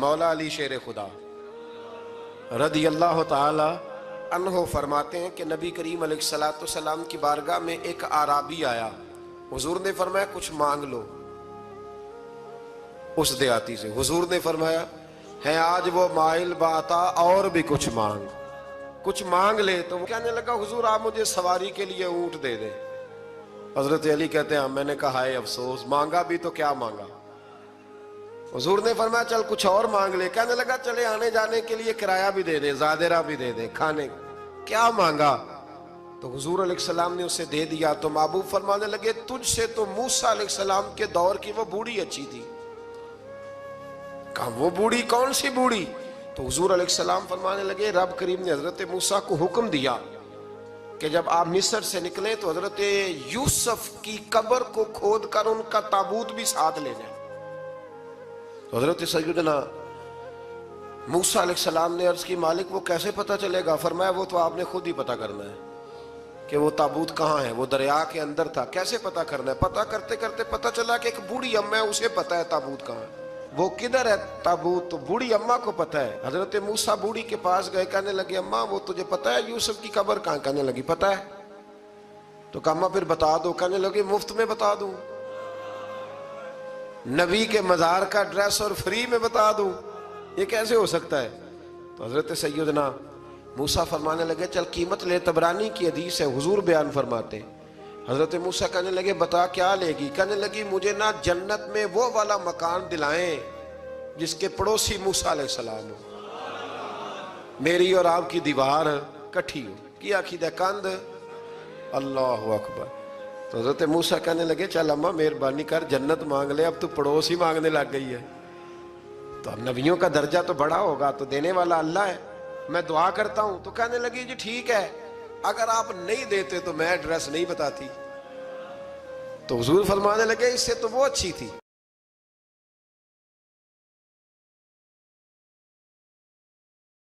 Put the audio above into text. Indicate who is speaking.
Speaker 1: مولا علی شیر خدا رضی اللہ تعالی عنہ فرماتے ہیں کہ نبی کریم علیہ السلام کی بارگاہ میں ایک اعرابی آیا. حضور نے فرمایا کچھ مانگ لو. اس دیہاتی سے حضور نے فرمایا ہے آج وہ مائل باتا اور بھی کچھ مانگ لے. تو وہ کہنے لگا حضور آپ مجھے سواری کے لیے اونٹ دے دیں. حضرت علی کہتے ہیں میں نے کہا ہے افسوس مانگا بھی تو کیا مانگا. حضور نے فرمایا چل کچھ اور مانگ لے. کہنے لگا چلے آنے جانے کے لیے کرایہ بھی دے دیں, زادرہ بھی دے دیں, کھانے. کیا مانگا؟ تو حضور علیہ السلام نے اسے دے دیا. تو محبوب فرمانے لگے تجھ سے تو موسیٰ علیہ السلام کے دور کی وہ بوڑھی اچھی تھی. کہا وہ بوڑھی کون سی بوڑھی؟ تو حضور علیہ السلام فرمانے لگے رب کریم نے حضرت موسیٰ کو حکم دیا کہ جب آپ مصر سے نکلیں تو حضرت یوسف کی قبر کو کھود کر ان کا تابوت بھی ساتھ لے جائیں. تو حضرت سیدنا موسیٰ علیہ السلام نے عرض کی مالک وہ کیسے پتہ چلے گا؟ فرمایا وہ تو آپ نے خود ہی پتہ کرنا ہے کہ وہ تابوت کہاں ہے. وہ دریا کے اندر تھا. کیسے پتہ کرنا ہے؟ پتہ کرتے کرتے پتہ چلا کہ ایک بوڑھی اماں ہے, اسے پتہ ہے تابوت کہاں ہے. وہ کدھر ہے تابوت؟ تو بوڑھی اماں کو پتہ ہے. حضرت موسیٰ بوڑھی کے پاس گئے, کہنے لگے اماں وہ تجھے پتہ ہے یوسف کی قبر کہاں؟ کہنے لگی پتہ ہے. تو کہا اماں پھر بتا دو. کہنے لگے مفت میں بتا دوں, نبی کے مزار کا ایڈریس اور فری میں بتا دوں, یہ کیسے ہو سکتا ہے؟ تو حضرت سیدنا موسیٰ فرمانے لگے چل قیمت لے. طبرانی کی حدیث ہے, حضور بیان فرماتے ہیں. حضرت موسیٰ کہنے لگے بتا کیا لے گی؟ کہنے لگی مجھے نہ جنت میں وہ والا مکان دلائیں جس کے پڑوسی موسیٰ علیہ السلام ہو, میری اور آپ کی دیوار کٹھی ہو. کیا عقیدہ کند اللہ اکبر. تو حضرت موسیٰ کہنے لگے چل اماں مہربانی کر جنت مانگ لے, اب تو پڑوس ہی مانگنے لگ گئی ہے. تو اب نبیوں کا درجہ تو بڑا ہوگا, تو دینے والا اللہ ہے, میں دعا کرتا ہوں. تو کہنے لگی جی ٹھیک ہے, اگر آپ نہیں دیتے تو میں ایڈریس نہیں بتاتی. تو حضور فرمانے لگے اس سے تو وہ اچھی تھی.